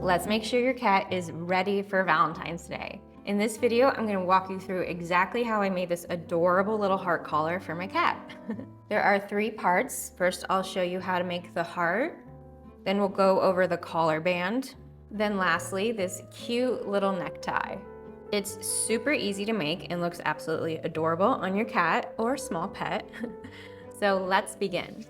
let's make sure your cat is ready for Valentine's Day. In this video, I'm going to walk you through exactly how I made this adorable little heart collar for my cat. There are 3 parts. First, I'll show you how to make the heart. Then we'll go over the collar band. Then lastly, this cute little necktie. It's super easy to make and looks absolutely adorable on your cat or small pet. So let's begin.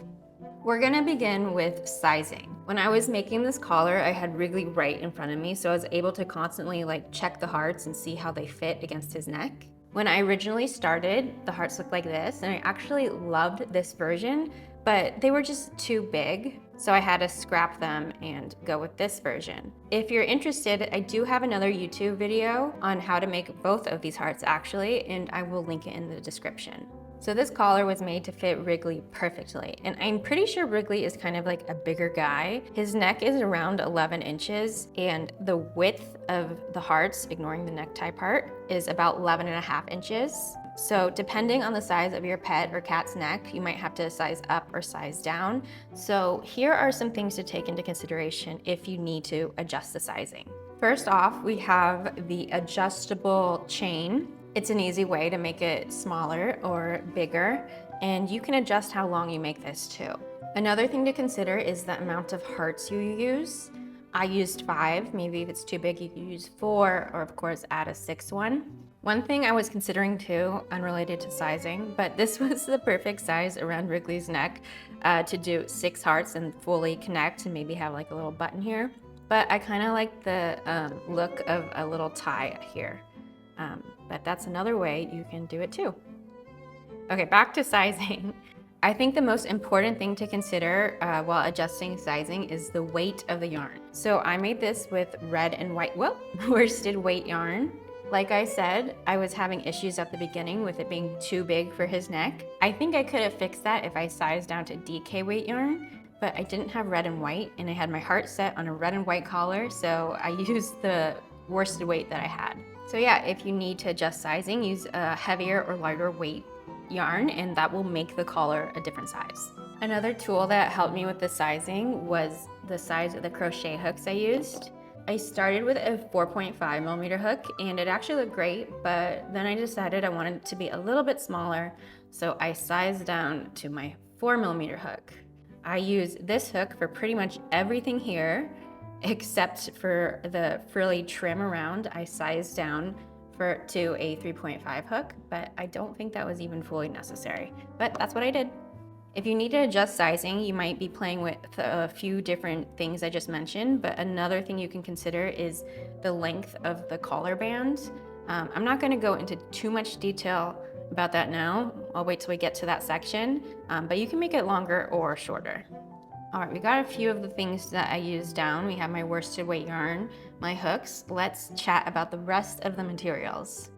We're gonna begin with sizing. When I was making this collar, I had Wrigley right in front of me, so I was able to constantly check the hearts and see how they fit against his neck. When I originally started, the hearts looked like this, and I actually loved this version, but they were just too big, so I had to scrap them and go with this version. If you're interested, I do have another YouTube video on how to make both of these hearts actually, and I will link it in the description. So this collar was made to fit Wrigley perfectly, and I'm pretty sure Wrigley is kind of like a bigger guy. His neck is around 11 inches, and the width of the hearts, ignoring the necktie part, is about 11.5 inches. So depending on the size of your pet or cat's neck, you might have to size up or size down. So here are some things to take into consideration if you need to adjust the sizing. First off, we have the adjustable chain. It's an easy way to make it smaller or bigger, and you can adjust how long you make this too. Another thing to consider is the amount of hearts you use. I used 5, maybe if it's too big you can use 4, or of course add a 6th one. One thing I was considering too, unrelated to sizing, but this was the perfect size around Wrigley's neck to do 6 hearts and fully connect and maybe have like a little button here. But I kind of like the look of a little tie here. But that's another way you can do it too. Okay, back to sizing. I think the most important thing to consider while adjusting sizing is the weight of the yarn. So I made this with red and white, worsted weight yarn. Like I said, I was having issues at the beginning with it being too big for his neck. I think I could have fixed that if I sized down to DK weight yarn, but I didn't have red and white, and I had my heart set on a red and white collar, so I used the worsted weight that I had. So yeah, if you need to adjust sizing, use a heavier or lighter weight yarn, and that will make the collar a different size. Another tool that helped me with the sizing was the size of the crochet hooks I used. I started with a 4.5mm hook, and it actually looked great, but then I decided I wanted it to be a little bit smaller, so I sized down to my 4mm hook. I use this hook for pretty much everything here, except for the frilly trim around. I sized down to a 3.5 hook, but I don't think that was even fully necessary, but that's what I did. If you need to adjust sizing, you might be playing with a few different things I just mentioned, but another thing you can consider is the length of the collar band. I'm not going to go into too much detail about that now. I'll wait till we get to that section, but you can make it longer or shorter. All right, we got a few of the things that I used down. We have my worsted weight yarn, my hooks. Let's chat about the rest of the materials.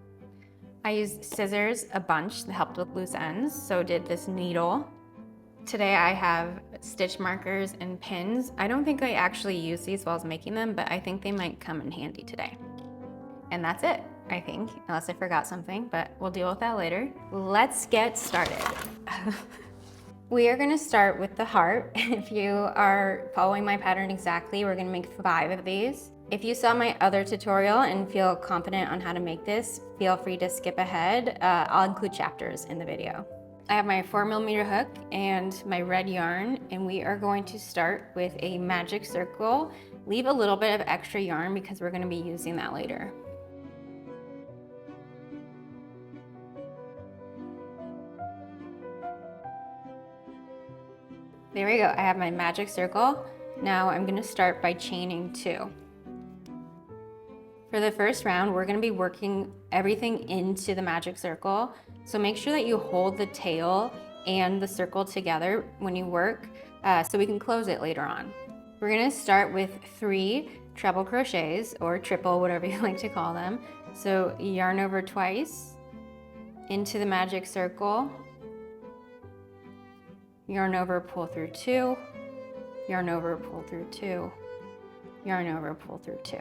I used scissors a bunch that helped with loose ends, so did this needle. Today I have stitch markers and pins. I don't think I actually used these while I was making them, but I think they might come in handy today. And that's it, I think, unless I forgot something, but we'll deal with that later. Let's get started. We are gonna start with the heart. If you are following my pattern exactly, we're gonna make 5 of these. If you saw my other tutorial and feel confident on how to make this, feel free to skip ahead. I'll include chapters in the video. I have my 4mm hook and my red yarn, and we are going to start with a magic circle. Leave a little bit of extra yarn because we're gonna be using that later. There we go, I have my magic circle. Now I'm gonna start by chaining 2. For the first round, we're gonna be working everything into the magic circle. So make sure that you hold the tail and the circle together when you work so we can close it later on. We're gonna start with 3 treble crochets, or triple, whatever you like to call them. So yarn over twice, into the magic circle, yarn over, pull through 2, yarn over, pull through 2, yarn over, pull through 2.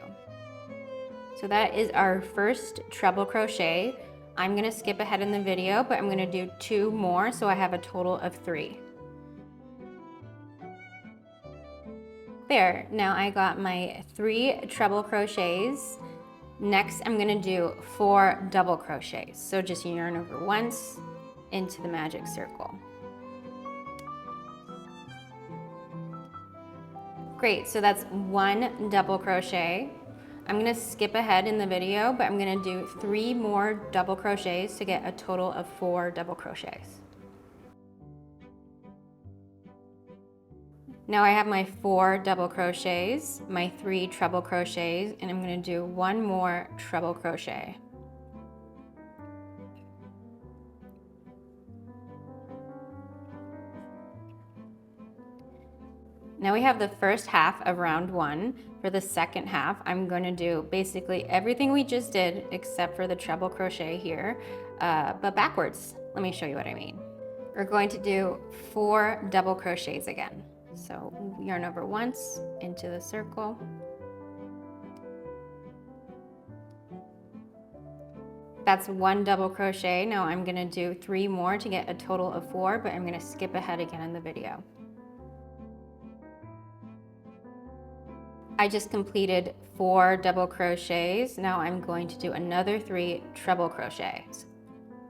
So that is our first treble crochet. I'm gonna skip ahead in the video, but I'm gonna do 2 more, so I have a total of 3. There, now I got my 3 treble crochets. Next, I'm gonna do 4 double crochets. So just yarn over once into the magic circle. Great, so that's 1 double crochet. I'm gonna skip ahead in the video, but I'm gonna do 3 more double crochets to get a total of 4 double crochets. Now I have my 4 double crochets, my 3 treble crochets, and I'm gonna do 1 more treble crochet. Now we have the first half of round 1. For the second half, I'm going to do basically everything we just did except for the treble crochet here, but backwards. Let me show you what I mean. We're going to do 4 double crochets again. So yarn over once into the circle. That's 1 double crochet. Now I'm going to do 3 more to get a total of 4, but I'm going to skip ahead again in the video. I just completed 4 double crochets. Now I'm going to do another 3 treble crochets.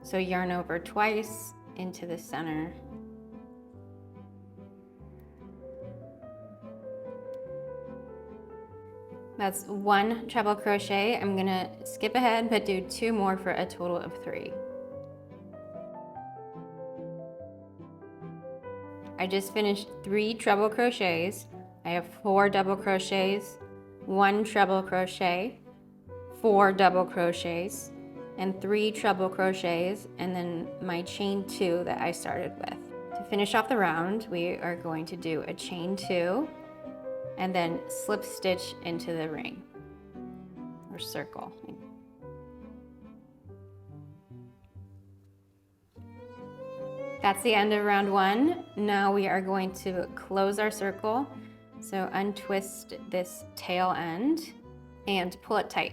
So yarn over twice into the center. That's 1 treble crochet. I'm gonna skip ahead but do 2 more for a total of 3. I just finished 3 treble crochets. I have 4 double crochets, 1 treble crochet, 4 double crochets, and 3 treble crochets, and then my chain 2 that I started with. To finish off the round, we are going to do a chain 2 and then slip stitch into the ring or circle. That's the end of round 1. Now we are going to close our circle. So untwist this tail end and pull it tight.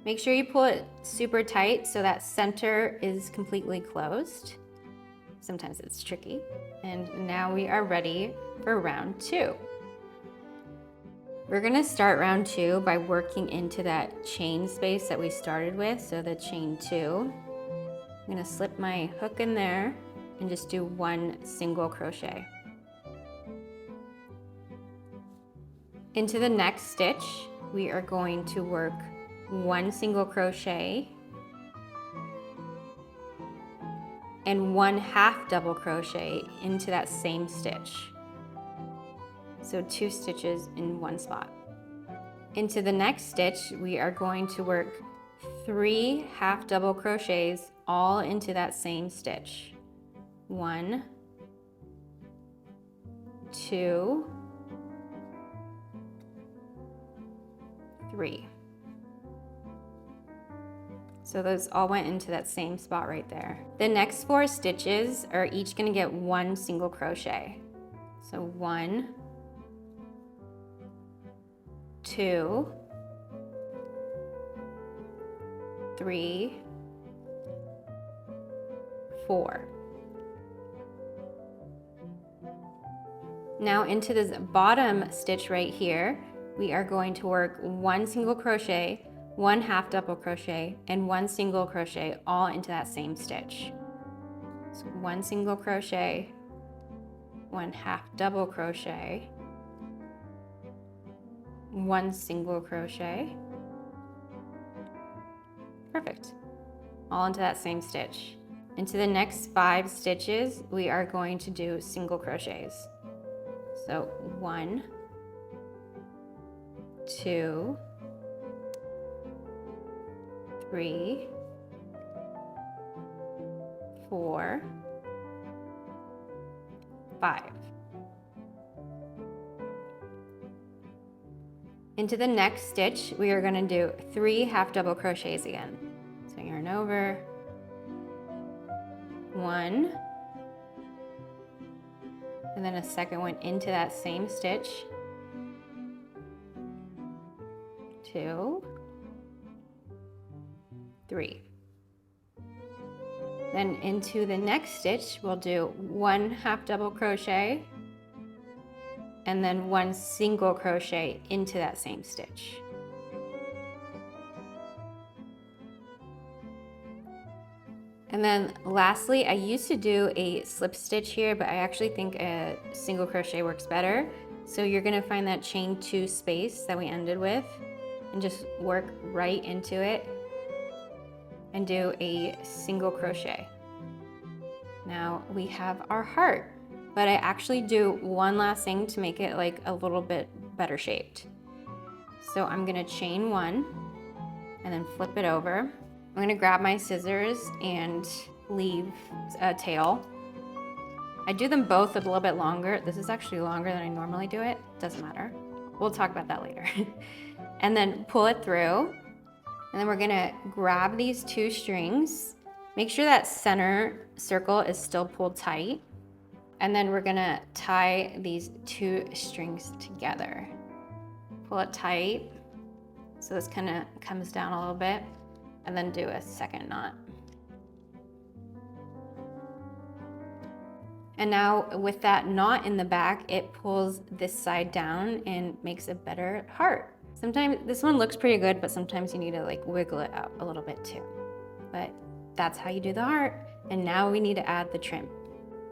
Make sure you pull it super tight so that center is completely closed. Sometimes it's tricky. And now we are ready for round 2. We're gonna start round 2 by working into that chain space that we started with, so the chain 2. I'm gonna slip my hook in there and just do 1 single crochet. Into the next stitch, we are going to work 1 single crochet and 1 half double crochet into that same stitch. So 2 stitches in 1 spot. Into the next stitch, we are going to work 3 half double crochets all into that same stitch. 1, 2, 3. So those all went into that same spot right there. The next 4 stitches are each gonna get 1 single crochet. So 1, 2, 3, 4. Now into this bottom stitch right here, we are going to work 1 single crochet, 1 half double crochet, and 1 single crochet all into that same stitch. So 1 single crochet, 1 half double crochet, 1 single crochet. Perfect. All into that same stitch. Into the next 5 stitches, we are going to do single crochets. So 1, 2, 3, 4, 5. Into the next stitch, we are going to do 3 half double crochets again. So yarn over, 1, and then a second one into that same stitch, 2, 3. Then into the next stitch, we'll do 1 half double crochet, and then 1 single crochet into that same stitch. And then lastly, I used to do a slip stitch here, but I actually think a single crochet works better. So you're gonna find that chain 2 space that we ended with and just work right into it and do a single crochet. Now we have our heart, but I actually do one last thing to make it like a little bit better shaped. So I'm gonna chain 1 and then flip it over. I'm gonna grab my scissors and leave a tail. I do them both a little bit longer. This is actually longer than I normally do it. Doesn't matter. We'll talk about that later. And then pull it through. And then we're gonna grab these 2 strings. Make sure that center circle is still pulled tight. And then we're gonna tie these 2 strings together. Pull it tight so this kind of comes down a little bit, and then do a second knot. And now with that knot in the back, it pulls this side down and makes a better heart. Sometimes this one looks pretty good, but sometimes you need to like wiggle it out a little bit too. But that's how you do the heart. And now we need to add the trim.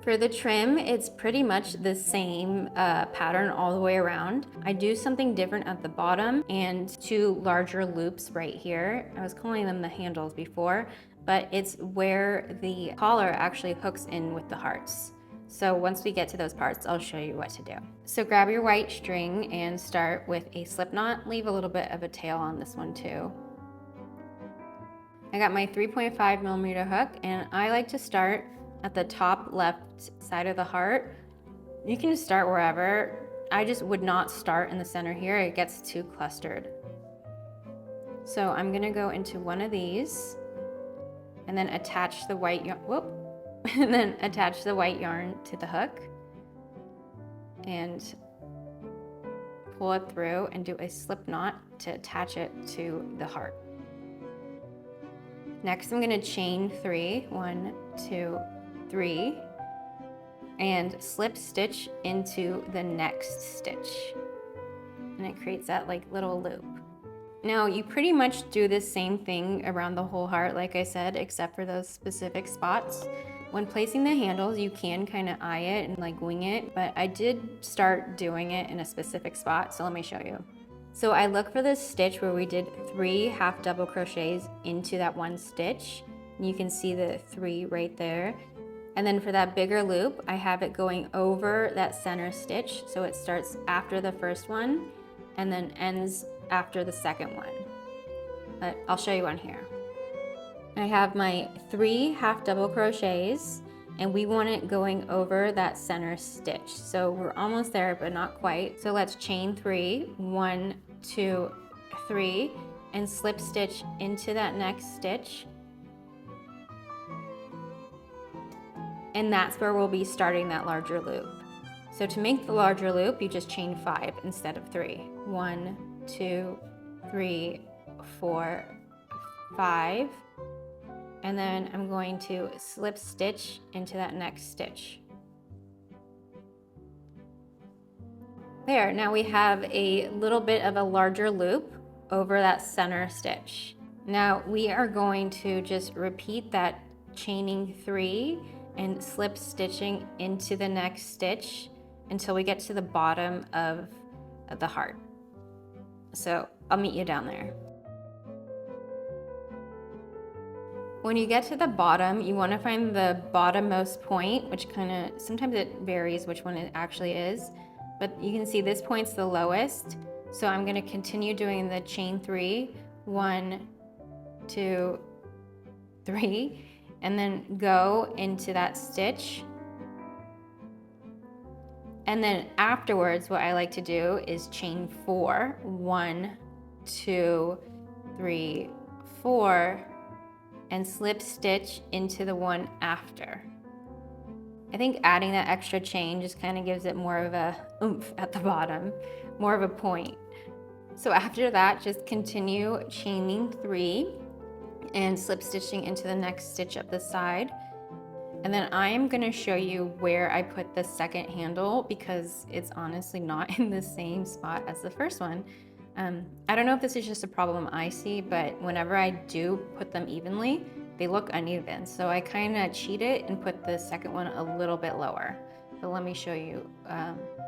For the trim, it's pretty much the same pattern all the way around. I do something different at the bottom and 2 larger loops right here. I was calling them the handles before, but it's where the collar actually hooks in with the hearts. So once we get to those parts, I'll show you what to do. So grab your white string and start with a slip knot. Leave a little bit of a tail on this one too. I got my 3.5mm hook, and I like to start at the top left side of the heart. You can start wherever. I just would not start in the center here. It gets too clustered. So I'm gonna go into one of these and then attach the white yarn, and then attach the white yarn to the hook and pull it through and do a slip knot to attach it to the heart. Next, I'm gonna chain 3, 1, 2, 3, and slip stitch into the next stitch. And it creates that like little loop. Now you pretty much do the same thing around the whole heart, like I said, except for those specific spots. When placing the handles, you can kind of eye it and like wing it, but I did start doing it in a specific spot, so let me show you. So I look for this stitch where we did 3 half double crochets into that 1 stitch. And you can see the 3 right there. And then for that bigger loop, I have it going over that center stitch. So it starts after the first one and then ends after the second one. But I'll show you one here. I have my 3 half double crochets, and we want it going over that center stitch. So we're almost there, but not quite. So let's chain 3, 1, 2, 3, and slip stitch into that next stitch. And that's where we'll be starting that larger loop. So to make the larger loop, you just chain 5 instead of 3. 1, 2, 3, 4, 5. And then I'm going to slip stitch into that next stitch. There, now we have a little bit of a larger loop over that center stitch. Now we are going to just repeat that chaining 3 and slip stitching into the next stitch until we get to the bottom of the heart. So I'll meet you down there. When you get to the bottom, you want to find the bottommost point, which kind of, sometimes it varies which one it actually is, but you can see this point's the lowest. So I'm going to continue doing the chain 3, 1, 2, 3, and then go into that stitch. And then afterwards, what I like to do is chain 4, 1, 2, 3, 4, and slip stitch into the one after. I think adding that extra chain just kind of gives it more of a oomph at the bottom, more of a point. So after that, just continue chaining 3 and slip stitching into the next stitch up the side. And then I'm gonna show you where I put the second handle because it's honestly not in the same spot as the first one. I don't know if this is just a problem I see, but whenever I do put them evenly, they look uneven. So I kind of cheated and put the second one a little bit lower. But let me show you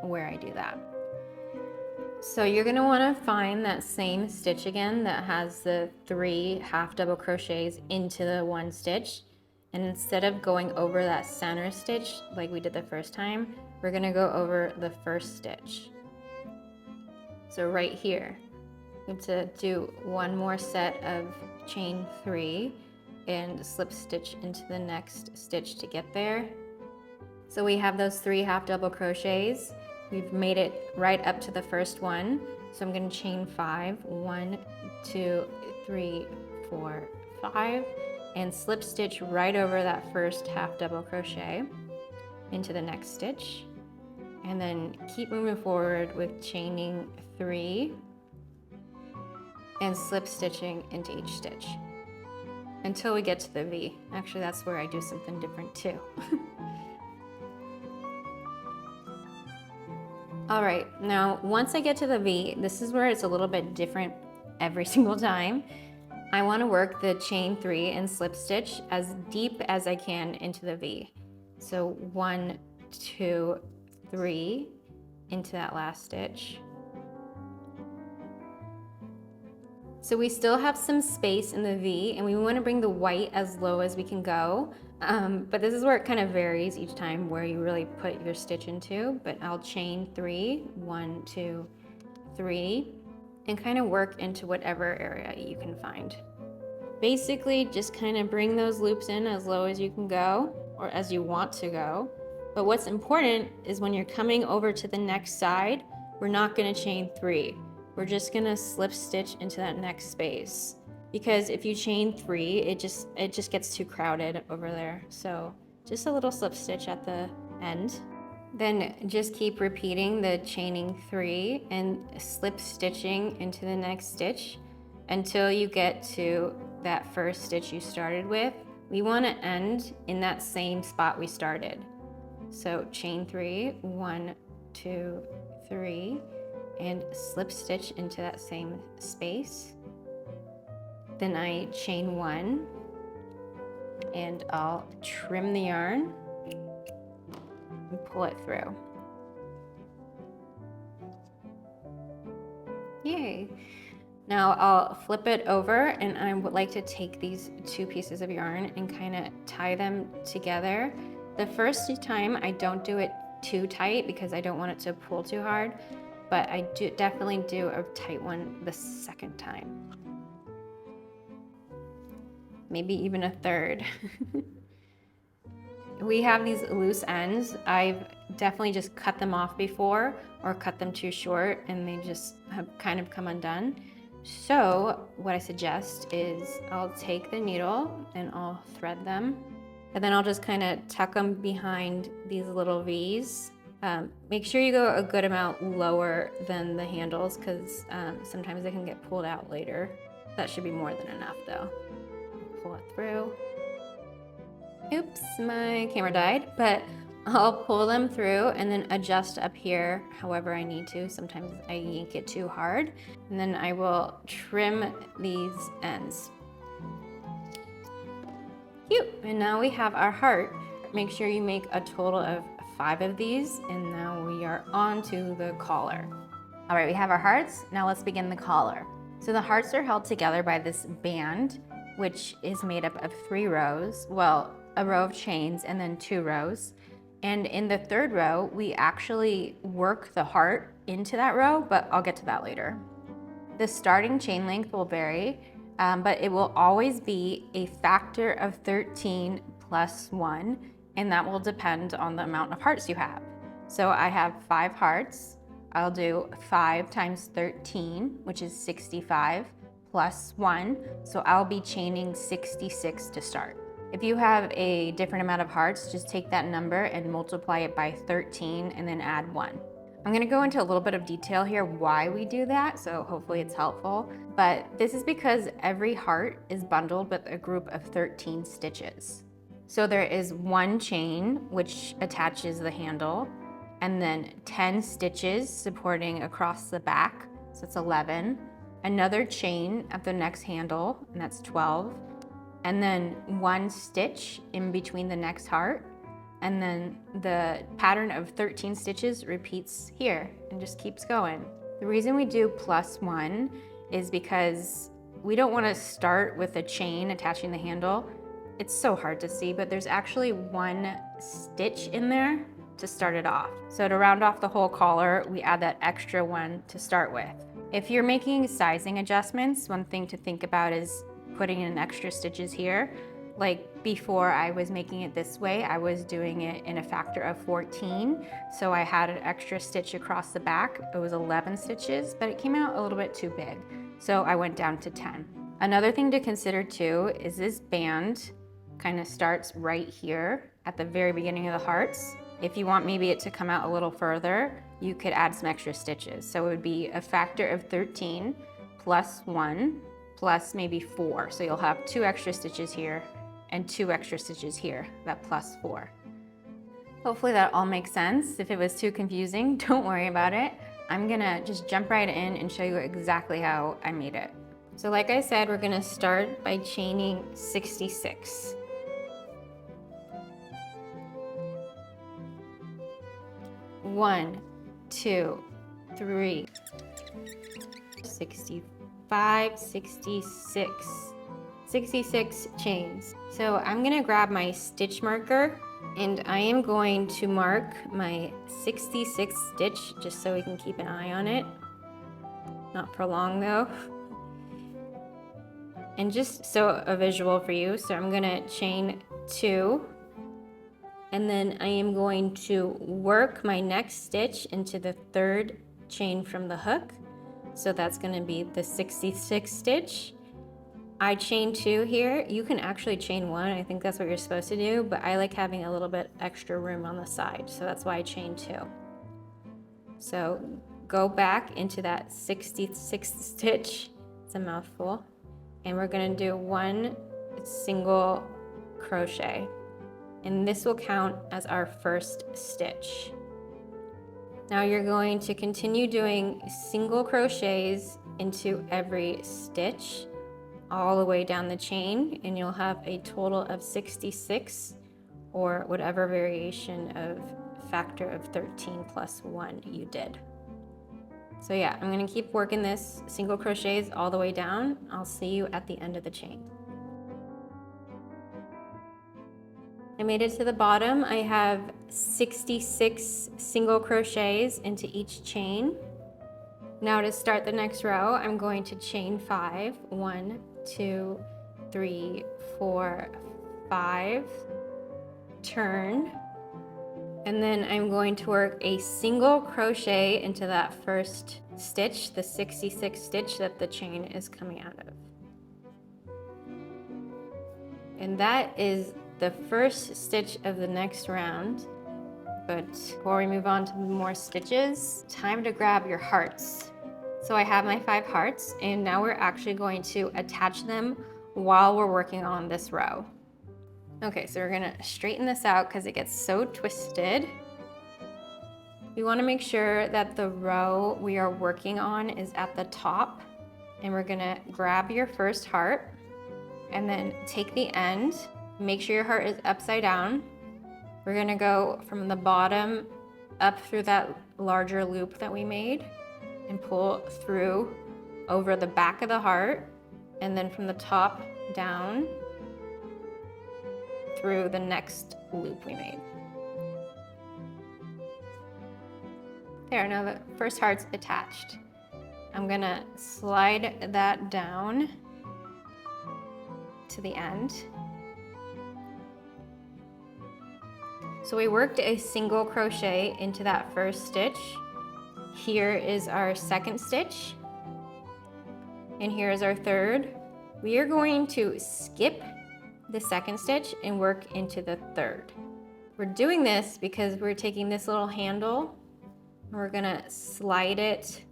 where I do that. So you're gonna wanna find that same stitch again that has the 3 half double crochets into the 1 stitch. And instead of going over that center stitch like we did the first time, we're gonna go over the first stitch. So right here, we have to do 1 more set of chain 3 and slip stitch into the next stitch to get there. So we have those 3 half double crochets. We've made it right up to the first one. So I'm gonna chain 5, 1, 2, 3, 4, 5, and slip stitch right over that first half double crochet into the next stitch. And then keep moving forward with chaining 3 and slip stitching into each stitch until we get to the V. Actually, that's where I do something different too. All right, now once I get to the V, this is where it's a little bit different every single time. I want to work the chain 3 and slip stitch as deep as I can into the V. So 1, 2, 3 into that last stitch. So we still have some space in the V and we want to bring the white as low as we can go. But this is where it kind of varies each time where you really put your stitch into, but I'll chain 3, 1, 2, 3, and kind of work into whatever area you can find. Basically, just kind of bring those loops in as low as you can go, or as you want to go. But what's important is when you're coming over to the next side, we're not gonna chain 3. We're just gonna slip stitch into that next space. Because if you chain 3, it just gets too crowded over there. So just a little slip stitch at the end. Then just keep repeating the chaining 3 and slip stitching into the next stitch until you get to that first stitch you started with. We want to end in that same spot we started. So chain 3, 1, 2, 3, and slip stitch into that same space. Then I chain 1 and I'll trim the yarn and pull it through. Yay! Now I'll flip it over and I would like to take these 2 pieces of yarn and kind of tie them together. The first time I don't do it too tight because I don't want it to pull too hard, but I definitely do a tight one the second time. Maybe even a third. We have these loose ends. I've definitely just cut them off before or cut them too short and they just have kind of come undone. So what I suggest is I'll take the needle and I'll thread them. And then I'll just kind of tuck them behind these little V's. Make sure you go a good amount lower than the handles because sometimes they can get pulled out later. That should be more than enough though. Pull it through. Oops, my camera died, but I'll pull them through and then adjust up here however I need to. Sometimes I yank it too hard. And then I will trim these ends. Cute, and now we have our heart. Make sure you make a total of 5 of these, and now we are on to the collar. All right, we have our hearts. Now let's begin the collar. So the hearts are held together by this band, which is made up of 3 rows. Well, a row of chains and then 2 rows. And in the 3rd row, we actually work the heart into that row, but I'll get to that later. The starting chain length will vary, but it will always be a factor of 13 plus 1, and that will depend on the amount of hearts you have. So I have 5 hearts. I'll do 5 times 13, which is 65, plus 1, so I'll be chaining 66 to start. If you have a different amount of hearts, just take that number and multiply it by 13 and then add 1. I'm gonna go into a little bit of detail here why we do that, so hopefully it's helpful. But this is because every heart is bundled with a group of 13 stitches. So there is 1 chain which attaches the handle, and then 10 stitches supporting across the back, so it's 11. Another chain at the next handle, and that's 12. And then 1 stitch in between the next heart. And then the pattern of 13 stitches repeats here and just keeps going. The reason we do +1 is because we don't want to start with a chain attaching the handle. It's so hard to see, but there's actually 1 stitch in there to start it off. So to round off the whole collar, we add that extra 1 to start with. If you're making sizing adjustments, one thing to think about is putting in extra stitches here. Like before I was making it this way, I was doing it in a factor of 14. So I had an extra stitch across the back. It was 11 stitches, but it came out a little bit too big. So I went down to 10. Another thing to consider too is this band kind of starts right here at the very beginning of the hearts. If you want maybe it to come out a little further, you could add some extra stitches. So it would be a factor of 13 plus 1 plus maybe 4. So you'll have 2 extra stitches here and 2 extra stitches here, that plus 4. Hopefully that all makes sense. If it was too confusing, don't worry about it. I'm gonna just jump right in and show you exactly how I made it. So like I said, we're gonna start by chaining 66. One, 2, 3, 65, 66. 66 chains. So I'm gonna grab my stitch marker and I am going to mark my 66th stitch just so we can keep an eye on it. Not for long though. And just so a visual for you, so I'm gonna chain 2 and then I am going to work my next stitch into the 3rd chain from the hook. So that's gonna be the 66th stitch. I chain 2 here. You can actually chain 1. I think that's what you're supposed to do, but I like having a little bit extra room on the side. So that's why I chain 2. So go back into that 66th stitch. It's a mouthful. And we're gonna do 1 single crochet. And this will count as our first stitch. Now you're going to continue doing single crochets into every stitch all the way down the chain, and you'll have a total of 66 or whatever variation of factor of 13 plus 1 you did. So yeah, I'm gonna keep working this single crochets all the way down. I'll see you at the end of the chain. I made it to the bottom. I have 66 single crochets into each chain. Now to start the next row, I'm going to chain 5. 1, 2, 3, 4, 5. Turn. And then I'm going to work a single crochet into that first stitch, the 66th stitch that the chain is coming out of. And that is the first stitch of the next round. But before we move on to more stitches, time to grab your hearts. So I have my 5 hearts, and now we're actually going to attach them while we're working on this row. Okay, so we're gonna straighten this out because it gets so twisted. We wanna make sure that the row we are working on is at the top, and we're gonna grab your first heart and then take the end, make sure your heart is upside down. We're gonna go from the bottom up through that larger loop that we made and pull through over the back of the heart, and then from the top down through the next loop we made. There, now the first heart's attached. I'm gonna slide that down to the end. So we worked a single crochet into that first stitch. Here is our second stitch, and here is our third. We are going to skip the second stitch and work into the third. We're doing this because we're taking this little handle and we're gonna slide it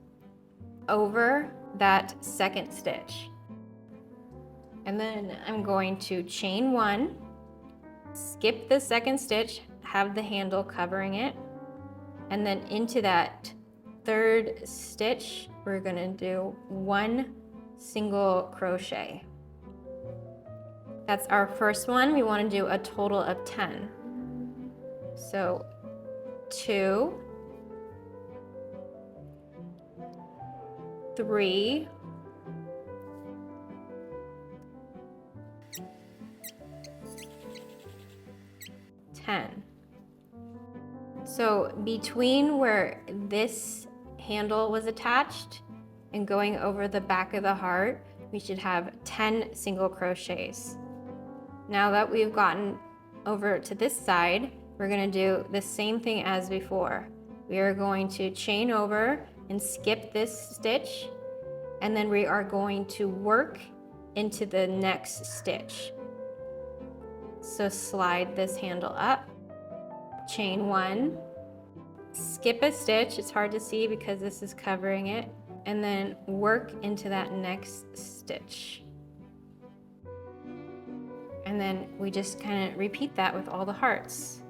over that second stitch. And then I'm going to chain 1 Skip the second stitch, have the handle covering it, and then into that third stitch, we're gonna do 1 single crochet. That's our first one. We want to do a total of 10. So 2, 3, 10. So between where this handle was attached and going over the back of the heart, we should have 10 single crochets. Now that we've gotten over to this side, we're going to do the same thing as before. We are going to chain over and skip this stitch, and then we are going to work into the next stitch. So slide this handle up, chain 1, skip a stitch, it's hard to see because this is covering it, and then work into that next stitch. And then we just kind of repeat that with all the hearts.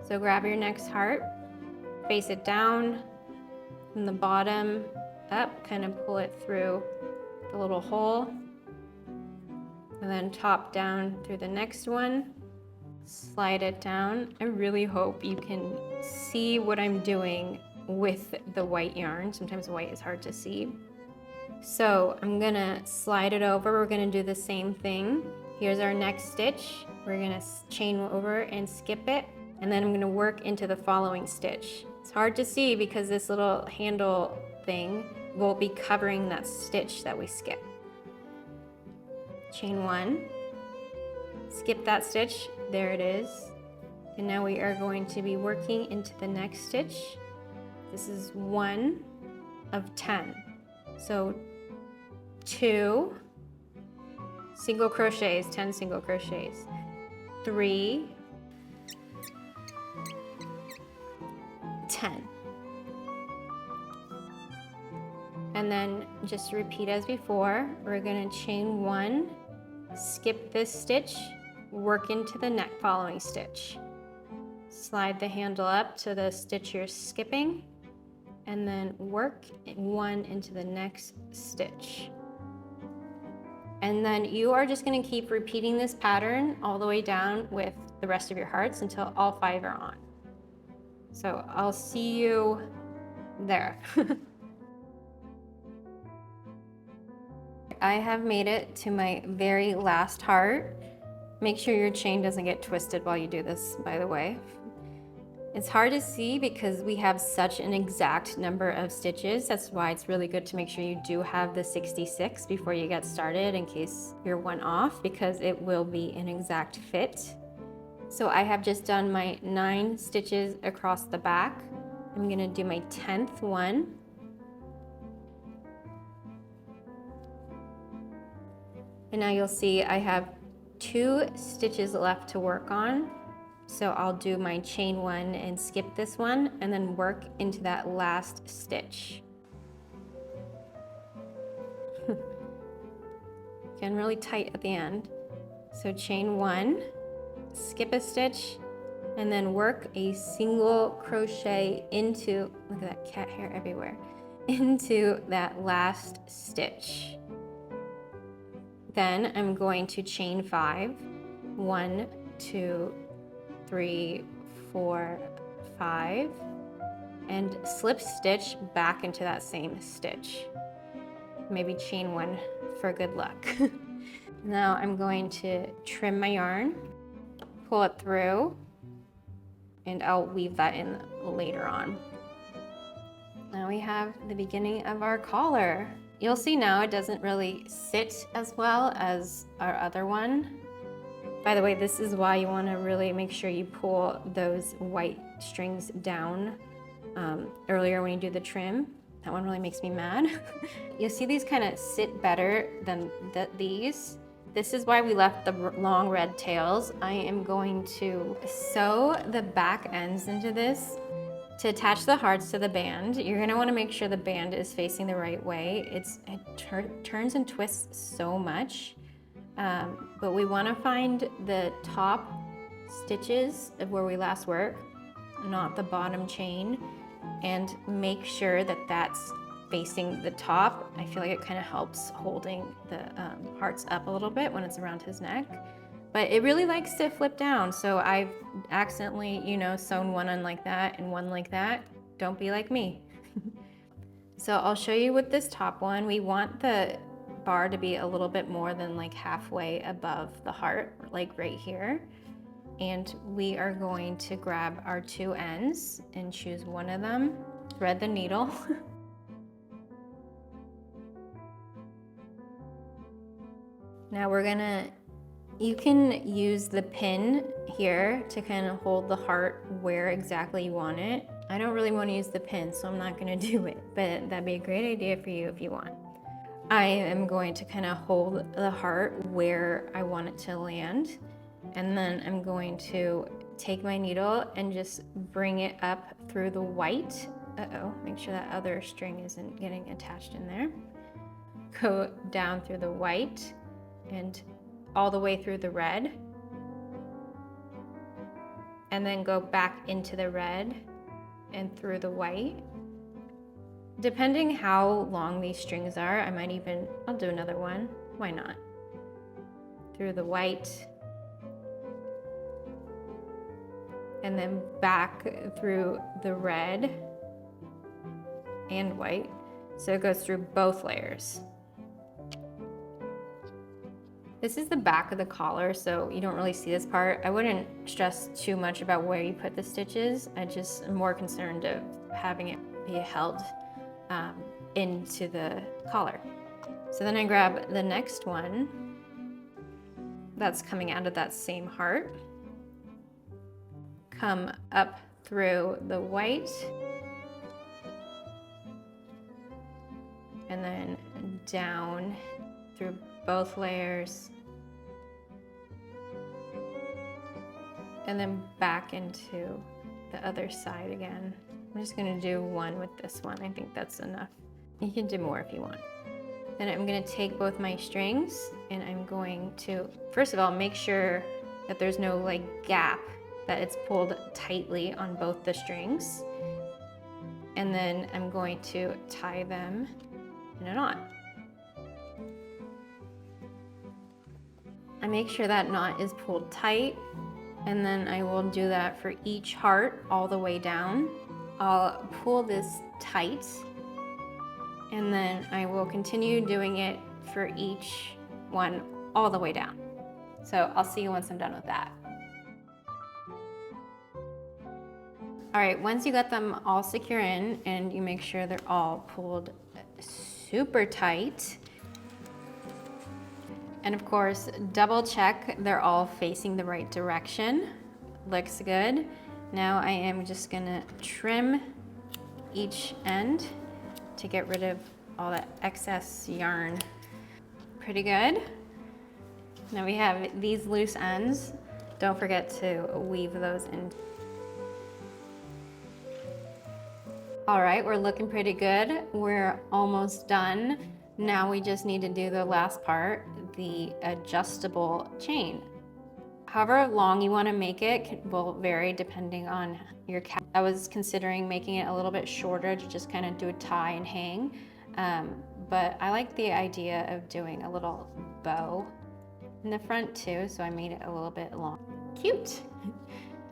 So grab your next heart, face it down from the bottom up, kind of pull it through the little hole, and then top down through the next one, slide it down. I really hope you can see what I'm doing with the white yarn. Sometimes white is hard to see. So I'm gonna slide it over. We're gonna do the same thing. Here's our next stitch. We're gonna chain over and skip it, and then I'm gonna work into the following stitch. It's hard to see because this little handle thing will be covering that stitch that we skip. Chain 1, skip that stitch, there it is. And now we are going to be working into the next stitch. This is 1 of 10. So 2 single crochets, 10 single crochets, 3, 10. And then just repeat as before. We're gonna chain 1, skip this stitch, work into the following stitch. Slide the handle up to the stitch you're skipping, and then work 1 into the next stitch. And then you are just gonna keep repeating this pattern all the way down with the rest of your hearts until all 5 are on. So I'll see you there. I have made it to my very last heart. Make sure your chain doesn't get twisted while you do this, by the way. It's hard to see because we have such an exact number of stitches. That's why it's really good to make sure you do have the 66 before you get started in case you're one off, because it will be an exact fit. So I have just done my 9 stitches across the back. I'm gonna do my 10th one. And now you'll see I have 2 stitches left to work on. So I'll do my chain 1 and skip this one and then work into that last stitch. Getting really tight at the end. So chain 1, skip a stitch, and then work a single crochet into, look at that cat hair everywhere, into that last stitch. Then I'm going to chain 5, 1, 2, 3, 4, 5, and slip stitch back into that same stitch. Maybe chain 1 for good luck. Now I'm going to trim my yarn, pull it through, and I'll weave that in later on. Now we have the beginning of our collar. You'll see now it doesn't really sit as well as our other one. By the way, this is why you want to really make sure you pull those white strings down earlier when you do the trim. That one really makes me mad. You'll see these kind of sit better than these. This is why we left the long red tails. I am going to sew the back ends into this. To attach the hearts to the band, you're gonna wanna make sure the band is facing the right way. It turns and twists so much, but we wanna find the top stitches of where we last worked, not the bottom chain, and make sure that that's facing the top. I feel like it kind of helps holding the hearts up a little bit when it's around his neck. But it really likes to flip down, so I've accidentally, you know, sewn one on like that and one like that. Don't be like me. So I'll show you with this top one. We want the bar to be a little bit more than like halfway above the heart, like right here. And we are going to grab our two ends and choose one of them, thread the needle. Now we're gonna, you can use the pin here to kind of hold the heart where exactly you want it. I don't really want to use the pin, so I'm not gonna do it, but that'd be a great idea for you if you want. I am going to kind of hold the heart where I want it to land, and then I'm going to take my needle and just bring it up through the white. Uh-oh, make sure that other string isn't getting attached in there. Go down through the white and all the way through the red, and then go back into the red and through the white. Depending how long these strings are, I might even, I'll do another one, why not? Through the white, and then back through the red and white. So it goes through both layers. This is the back of the collar, so you don't really see this part. I wouldn't stress too much about where you put the stitches. I just am more concerned of having it be held into the collar. So then I grab the next one that's coming out of that same heart, come up through the white, and then down through both layers, and then back into the other side again. I'm just gonna do one with this one. I think that's enough. You can do more if you want. Then I'm gonna take both my strings and I'm going to, first of all, make sure that there's no like gap, that it's pulled tightly on both the strings. And then I'm going to tie them in a knot. I make sure that knot is pulled tight, and then I will do that for each heart all the way down. I'll pull this tight, and then I will continue doing it for each one all the way down. So I'll see you once I'm done with that. All right, once you got them all secure in and you make sure they're all pulled super tight, and of course, double check they're all facing the right direction. Looks good. Now I am just gonna trim each end to get rid of all that excess yarn. Pretty good. Now we have these loose ends. Don't forget to weave those in. All right, we're looking pretty good. We're almost done. Now we just need to do the last part, the adjustable chain. However long you want to make it will vary depending on your cat. I was considering making it a little bit shorter to just kind of do a tie and hang, but I like the idea of doing a little bow in the front too, so I made it a little bit long. Cute.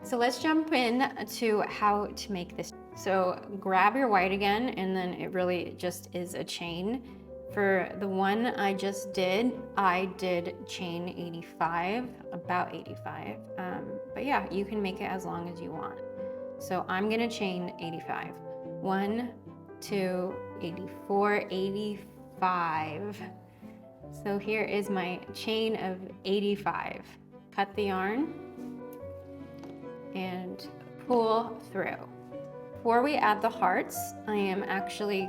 So let's jump in to how to make this. So grab your white again, and then it really just is a chain. For the one I just did, I did chain 85, about 85. But yeah, you can make it as long as you want. So I'm gonna chain 85. 1, 2, 84, 85. So here is my chain of 85. Cut the yarn and pull through. Before we add the hearts, I am actually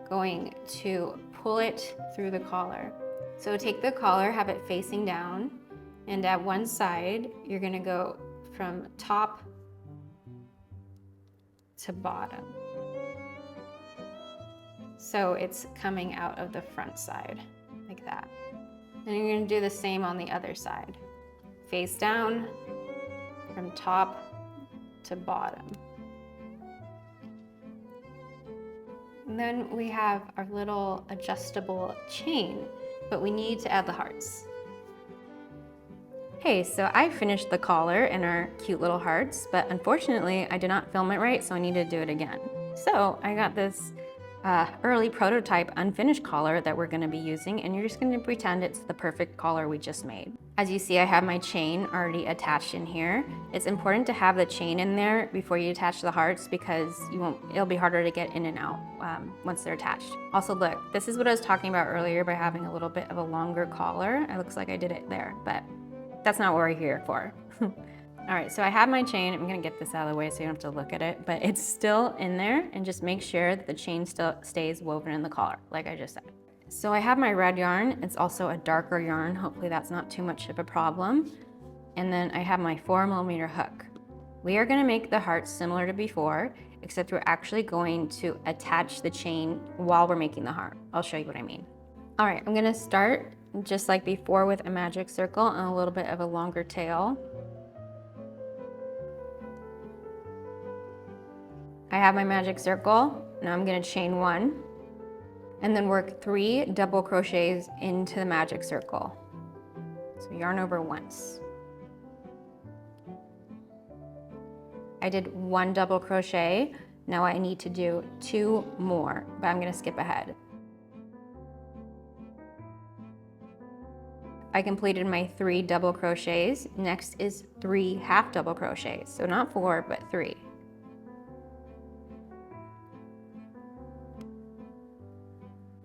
going to pull it through the collar. So take the collar, have it facing down, and at one side, you're gonna go from top to bottom. So it's coming out of the front side, like that. And you're gonna do the same on the other side. Face down, from top to bottom. And then we have our little adjustable chain, but we need to add the hearts. Okay, so I finished the collar and our cute little hearts, but unfortunately I did not film it right, so I need to do it again. So I got this early prototype unfinished collar that we're going to be using, and you're just going to pretend it's the perfect collar we just made. As you see, I have my chain already attached in here. It's important to have the chain in there before you attach the hearts because it'll be harder to get in and out once they're attached. Also look, this is what I was talking about earlier by having a little bit of a longer collar. It looks like I did it there, but that's not what we're here for. All right, so I have my chain. I'm gonna get this out of the way so you don't have to look at it, but it's still in there, and just make sure that the chain still stays woven in the collar, like I just said. So I have my red yarn. It's also a darker yarn. Hopefully that's not too much of a problem. And then I have my 4mm hook. We are gonna make the hearts similar to before, except we're actually going to attach the chain while we're making the heart. I'll show you what I mean. All right, I'm gonna start just like before with a magic circle and a little bit of a longer tail. I have my magic circle. Now I'm gonna chain 1 and then work 3 double crochets into the magic circle. So yarn over once. I did 1 double crochet. Now I need to do 2 more, but I'm gonna skip ahead. I completed my 3 double crochets. Next is 3 half double crochets. So not 4, but 3.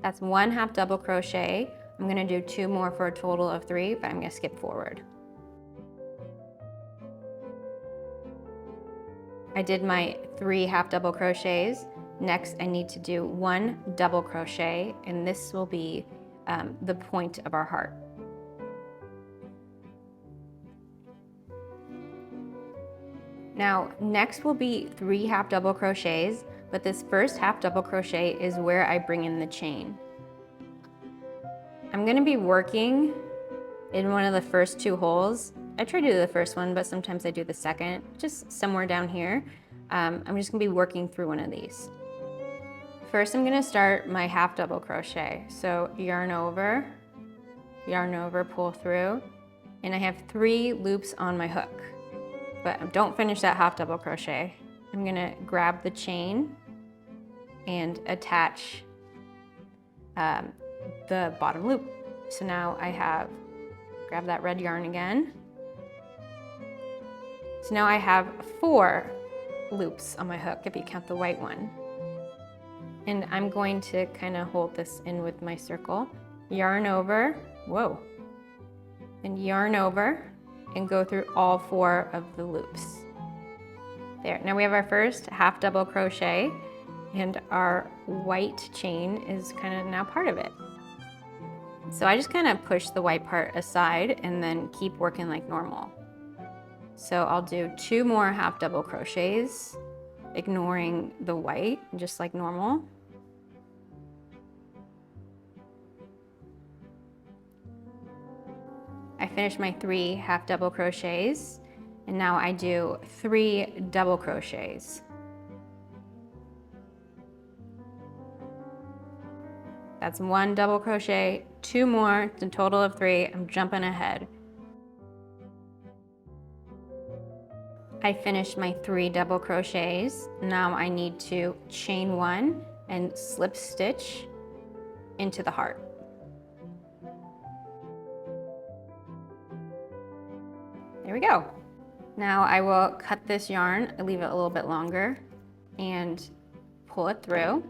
That's 1 half double crochet. I'm gonna do 2 more for a total of 3, but I'm gonna skip forward. I did my 3 half double crochets. Next, I need to do 1 double crochet, and this will be the point of our heart. Now, next will be 3 half double crochets, but this first half double crochet is where I bring in the chain. I'm gonna be working in one of the first 2 holes. I try to do the first one, but sometimes I do the second, just somewhere down here. I'm just gonna be working through one of these. First, I'm gonna start my half double crochet. So yarn over, pull through, and I have 3 loops on my hook. But don't finish that half double crochet. I'm gonna grab the chain and attach the bottom loop. So now grab that red yarn again. So now I have 4 loops on my hook if you count the white one. And I'm going to kind of hold this in with my circle. Yarn over, whoa, and yarn over and go through all 4 of the loops. There, now we have our first half double crochet and our white chain is kind of now part of it. So I just kind of push the white part aside and then keep working like normal. So I'll do 2 more half double crochets, ignoring the white, just like normal. I finished my 3 half double crochets, and now I do 3 double crochets. That's 1 double crochet, 2 more, it's a total of 3. I'm jumping ahead. I finished my 3 double crochets. Now I need to chain 1 and slip stitch into the heart. There we go. Now I will cut this yarn, leave it a little bit longer, and pull it through.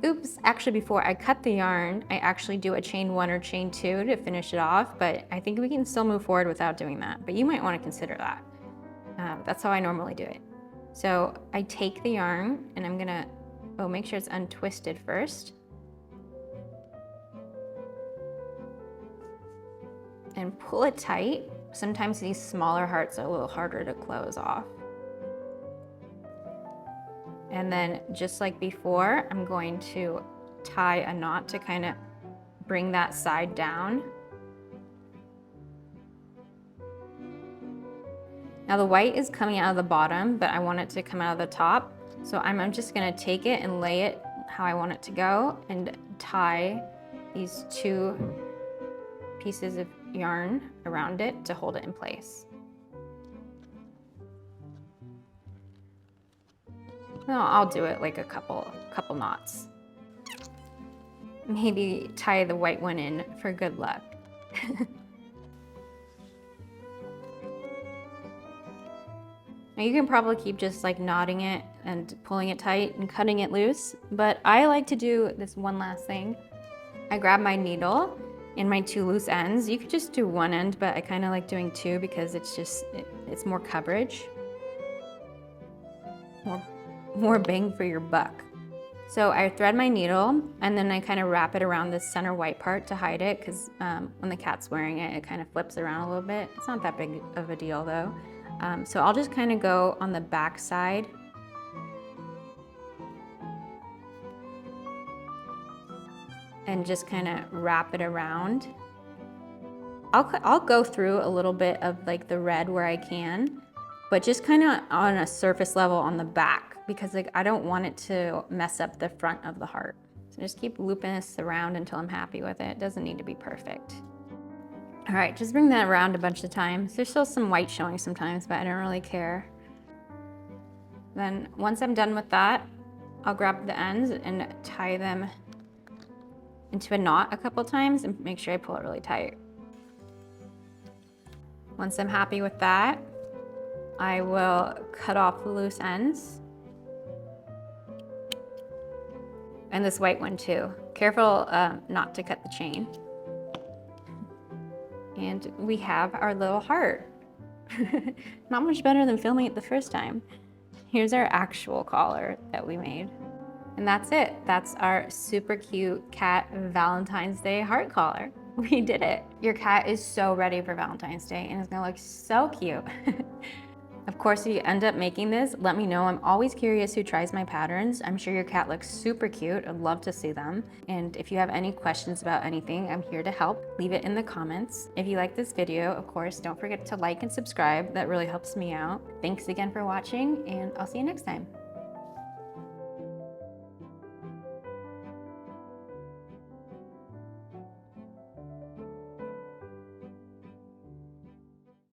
Oops, actually before I cut the yarn, I actually do a chain 1 or chain 2 to finish it off, but I think we can still move forward without doing that, but you might want to consider that. That's how I normally do it. So I take the yarn and I'm gonna, make sure it's untwisted first. And pull it tight. Sometimes these smaller hearts are a little harder to close off. And then just like before, I'm going to tie a knot to kind of bring that side down. Now the white is coming out of the bottom, but I want it to come out of the top. So I'm just gonna take it and lay it how I want it to go and tie these 2 pieces of yarn around it to hold it in place. No, I'll do it like a couple knots. Maybe tie the white one in for good luck. Now you can probably keep just like knotting it and pulling it tight and cutting it loose, but I like to do this one last thing. I grab my needle and my 2 loose ends. You could just do 1 end, but I kind of like doing 2 because it's more coverage. More bang for your buck. So I thread my needle and then I kind of wrap it around this center white part to hide it because when the cat's wearing it, it kind of flips around a little bit. It's not that big of a deal though. So I'll just kind of go on the back side and just kind of wrap it around. I'll go through a little bit of like the red where I can, but just kind of on a surface level on the back because like I don't want it to mess up the front of the heart. So just keep looping this around until I'm happy with it. It doesn't need to be perfect. All right, just bring that around a bunch of times. There's still some white showing sometimes, but I don't really care. Then once I'm done with that, I'll grab the ends and tie them into a knot a couple times and make sure I pull it really tight. Once I'm happy with that, I will cut off the loose ends. And this white one too. Careful not to cut the chain. And we have our little heart. Not much better than filming it the first time. Here's our actual collar that we made. And that's it. That's our super cute cat Valentine's Day heart collar. We did it. Your cat is so ready for Valentine's Day and it's gonna look so cute. Of course, if you end up making this, let me know. I'm always curious who tries my patterns. I'm sure your cat looks super cute. I'd love to see them. And if you have any questions about anything, I'm here to help. Leave it in the comments. If you like this video, of course, don't forget to like and subscribe. That really helps me out. Thanks again for watching, and I'll see you next time.